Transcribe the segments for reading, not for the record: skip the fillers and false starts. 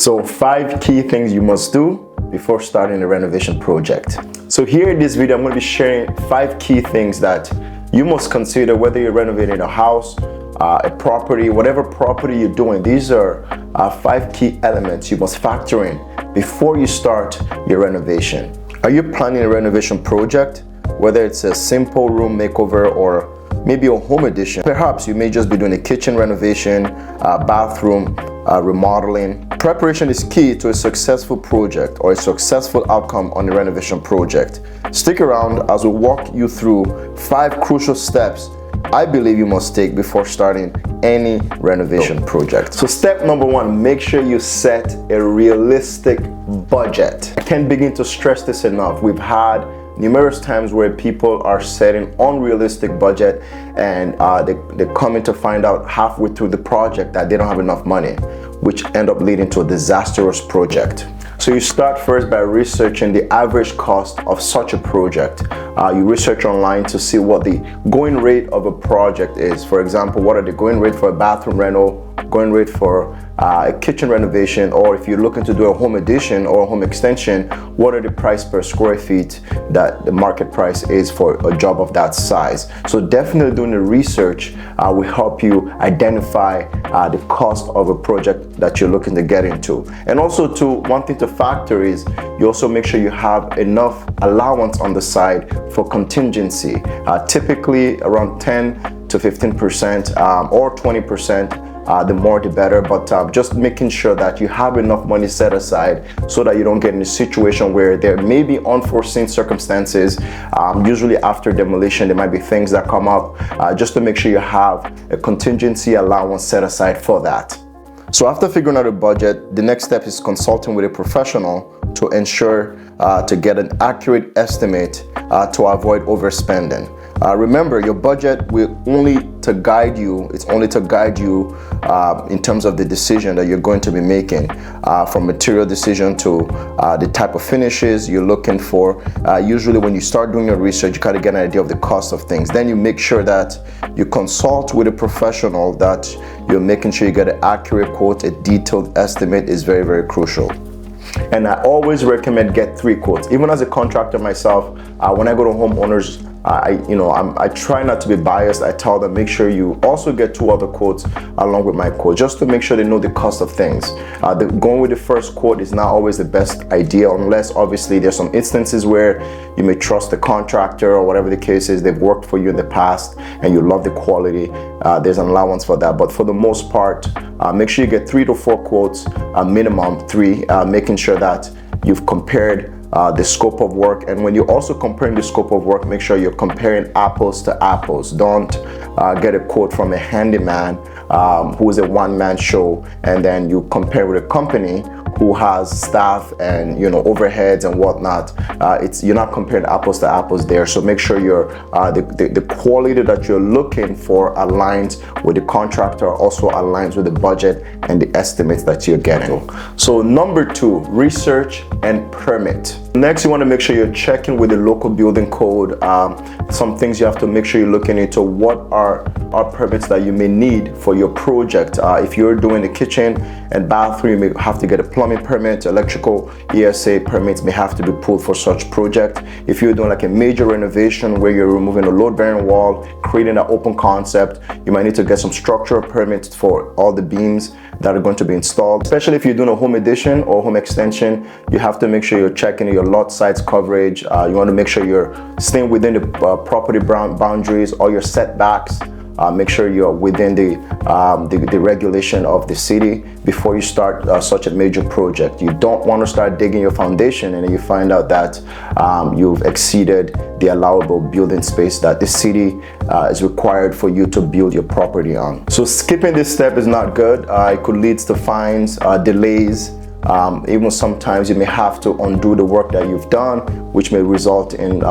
So 5 key things you must do before starting a renovation project. So here in this video, I'm going to be sharing 5 key things that you must consider whether you're renovating a house, a property, whatever property you're doing. These are 5 key elements you must factor in before you start your renovation. Are you planning a renovation project? Whether it's a simple room makeover or maybe a home addition. Perhaps you may just be doing a kitchen renovation, bathroom remodeling. Preparation is key to a successful project or a successful outcome on a renovation project. Stick around as we walk you through 5 crucial steps I believe you must take before starting any renovation project. So step number 1, make sure you set a realistic budget. I can't begin to stress this enough. We've had numerous times where people are setting unrealistic budget and they come in to find out halfway through the project that they don't have enough money, which end up leading to a disastrous project. So you start first by researching the average cost of such a project. You research online to see what the going rate of a project is. For example, what are the going rate for a bathroom rental, going rate for a kitchen renovation, or if you're looking to do a home addition or a home extension, what are the price per square feet that the market price is for a job of that size. So definitely doing the research will help you identify the cost of a project that you're looking to get into. And also one thing to factor is you also make sure you have enough allowance on the side for contingency, typically around 10 to 15% or 20%. The more the better, but just making sure that you have enough money set aside so that you don't get in a situation where there may be unforeseen circumstances. Usually after demolition there might be things that come up, just to make sure you have a contingency allowance set aside for that. So after figuring out a budget, the next step is consulting with a professional to ensure to get an accurate estimate to avoid overspending. Remember, your budget will only to guide you. It's only to guide you in terms of the decision that you're going to be making, from material decision to the type of finishes you're looking for. Usually when you start doing your research, you kind of get an idea of the cost of things. Then you make sure that you consult with a professional, that you're making sure you get an accurate quote. A detailed estimate is very, very crucial. And I always recommend get 3 quotes. Even as a contractor myself, when I go to homeowners, I try not to be biased. I tell them, make sure you also get 2 other quotes along with my quote, just to make sure they know the cost of things. Going with the first quote is not always the best idea, unless obviously there's some instances where you may trust the contractor or whatever the case is. They've worked for you in the past and you love the quality. There's an allowance for that. But for the most part, make sure you get 3 to 4 quotes, minimum 3, making sure that you've compared the scope of work. And when you're also comparing the scope of work, make sure you're comparing apples to apples. Don't get a quote from a handyman who is a one-man show and then you compare with a company who has staff and overheads and whatnot. You're not comparing apples to apples there. So make sure the quality that you're looking for aligns with the contractor, also aligns with the budget and the estimates that you're getting. So number 2, research and permit. Next, you want to make sure you're checking with the local building code. Some things you have to make sure you're looking into: what are permits that you may need for your project. If you're doing a kitchen and bathroom, you may have to get a plumbing permit. Electrical ESA permits may have to be pulled for such project. If you're doing like a major renovation where you're removing a load-bearing wall, creating an open concept, you might need to get some structural permits for all the beams that are going to be installed. Especially if you're doing a home addition or home extension, you have to make sure you're checking your lot size coverage. You want to make sure you're staying within the property boundaries or your setbacks. Make sure you're within the regulation of the city before you start such a major project. You don't want to start digging your foundation and then you find out that you've exceeded the allowable building space that the city is required for you to build your property on. So skipping this step is not good. It could lead to fines, delays. Even sometimes you may have to undo the work that you've done, which may result in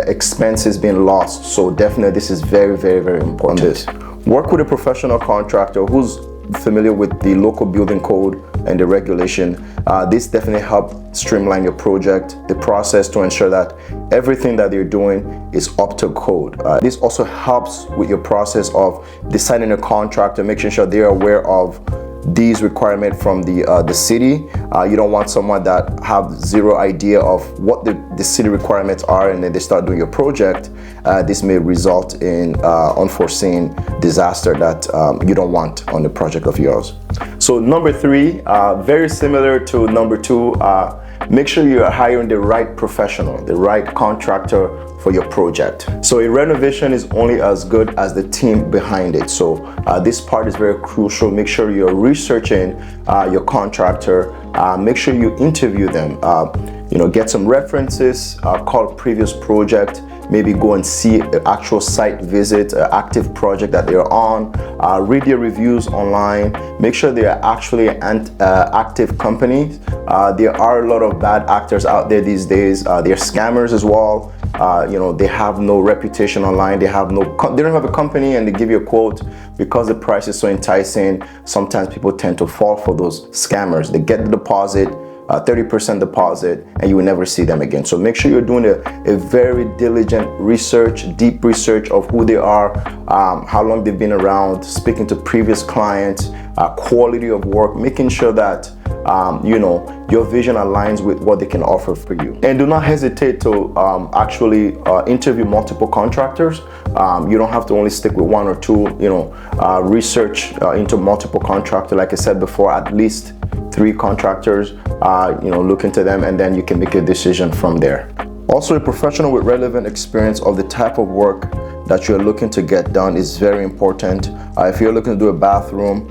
expenses being lost. So definitely this is very, very, very important. Work with a professional contractor who's familiar with the local building code and the regulation. This definitely helps streamline your project, the process, to ensure that everything that you're doing is up to code. This also helps with your process of deciding a contractor, making sure they're aware of these requirements from the city. You don't want someone that have zero idea of what the city requirements are, and then they start doing your project. This may result in unforeseen disaster that you don't want on the project of yours. So number 3, very similar to number 2, make sure you are hiring the right professional, the right contractor for your project. So a renovation is only as good as the team behind it. So this part is very crucial. Make sure you're researching your contractor. Make sure you interview them. Get some references, call previous project, maybe go and see an actual site visit, an active project that they're on, read their reviews online, make sure they are actually an active company. There are a lot of bad actors out there these days. They're scammers as well. They have no reputation online. They don't have a company, and they give you a quote because the price is so enticing. Sometimes people tend to fall for those scammers. They get the deposit, 30% deposit, and you will never see them again. So make sure you're doing a very diligent research, deep research of who they are, how long they've been around, speaking to previous clients, quality of work, making sure that your vision aligns with what they can offer for you. And do not hesitate to actually interview multiple contractors. You don't have to only stick with one or two. Research into multiple contractors. Like I said before, at least 3 contractors. Look into them, and then you can make a decision from there. Also, a professional with relevant experience of the type of work that you're looking to get done is very important. If you're looking to do a bathroom,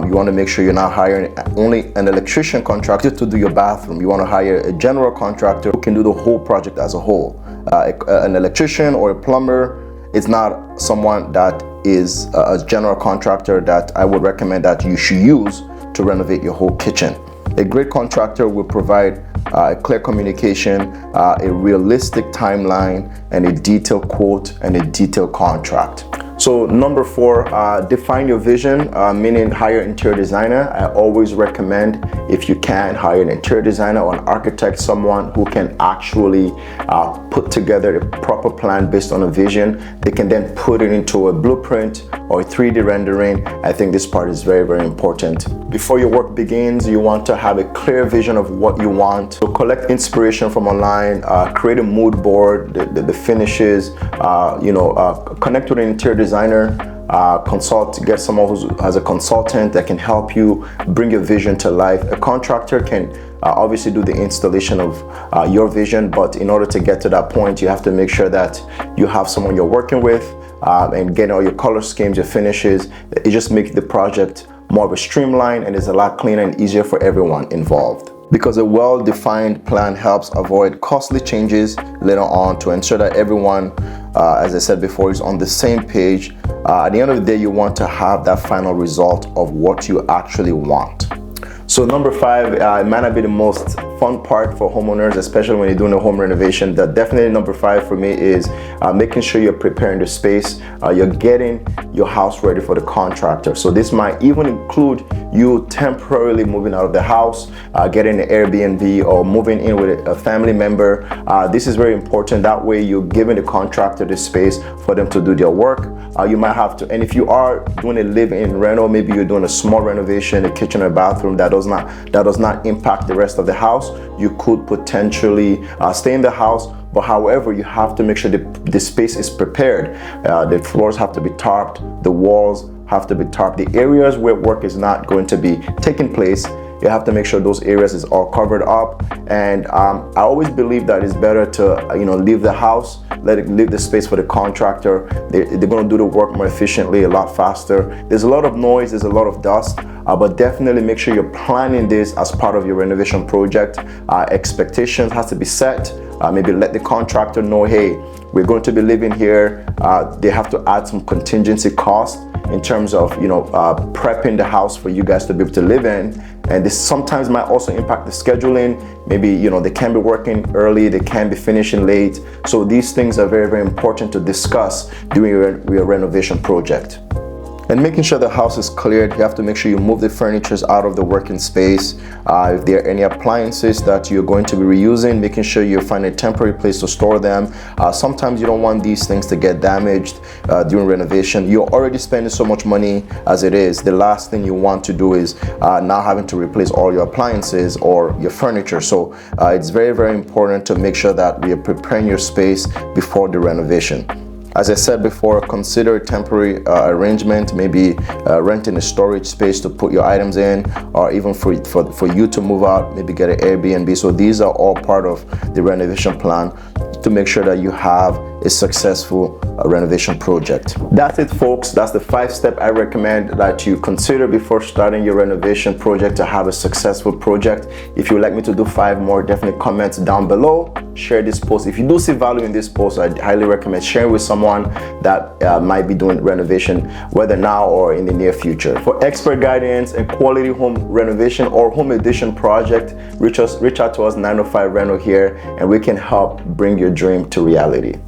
you want to make sure you're not hiring only an electrician contractor to do your bathroom. You want to hire a general contractor who can do the whole project as a whole. An electrician or a plumber is not someone that is a general contractor that I would recommend that you should use to renovate your whole kitchen. A great contractor will provide a clear communication, a realistic timeline, and a detailed quote and a detailed contract. So number 4, define your vision, meaning hire an interior designer. I always recommend, if you can, hire an interior designer or an architect, someone who can actually put together a proper plan based on a vision. They can then put it into a blueprint or a 3D rendering. I think this part is very, very important. Before your work begins, you want to have a clear vision of what you want. So collect inspiration from online, create a mood board, the finishes, connect with an interior designer, get someone who has a consultant that can help you bring your vision to life. A contractor can obviously do the installation of your vision, but in order to get to that point, you have to make sure that you have someone you're working with and getting all your color schemes, your finishes. It just makes the project more of a streamline, and it's a lot cleaner and easier for everyone involved. Because a well-defined plan helps avoid costly changes later on to ensure that everyone, as I said before, is on the same page. At the end of the day, you want to have that final result of what you actually want. So number 5, it might not be the most fun part for homeowners, especially when you're doing a home renovation. That definitely number 5 for me is making sure you're preparing the space. You're getting your house ready for the contractor. So this might even include you temporarily moving out of the house, getting an Airbnb, or moving in with a family member. This is very important. That way you're giving the contractor the space for them to do their work. You might have to, and if you are doing a live-in reno, maybe you're doing a small renovation, a kitchen or bathroom that does not impact the rest of the house, you could potentially stay in the house. But however, you have to make sure the space is prepared. The floors have to be tarped, the walls have to be tarped. The areas where work is not going to be taking place, you have to make sure those areas is all covered up. And I always believe that it's better to leave the house, leave the space for the contractor. They're going to do the work more efficiently, a lot faster. There's a lot of noise, there's a lot of dust, but definitely make sure you're planning this as part of your renovation project. Expectations has to be set. Maybe let the contractor know, hey, we're going to be living here. They have to add some contingency cost in terms of prepping the house for you guys to be able to live in. And this sometimes might also impact the scheduling. Maybe they can be working early, they can be finishing late. So these things are very, very important to discuss during your renovation project. And making sure the house is cleared, you have to make sure you move the furniture out of the working space. If there are any appliances that you're going to be reusing, making sure you find a temporary place to store them. Sometimes you don't want these things to get damaged during renovation. You're already spending so much money as it is. The last thing you want to do is now having to replace all your appliances or your furniture. So it's very, very important to make sure that we are preparing your space before the renovation. As I said before, consider a temporary arrangement, maybe renting a storage space to put your items in, or even for you to move out, maybe get an Airbnb. So these are all part of the renovation plan to make sure that you have a successful renovation project. That's it, folks. That's the 5-step I recommend that you consider before starting your renovation project to have a successful project. If you would like me to do 5 more, definitely comment down below. Share this post. If you do see value in this post, I highly recommend sharing with someone that might be doing renovation, whether now or in the near future. For expert guidance and quality home renovation or home addition project, reach out to us, 905 Reno here, and we can help bring your dream to reality.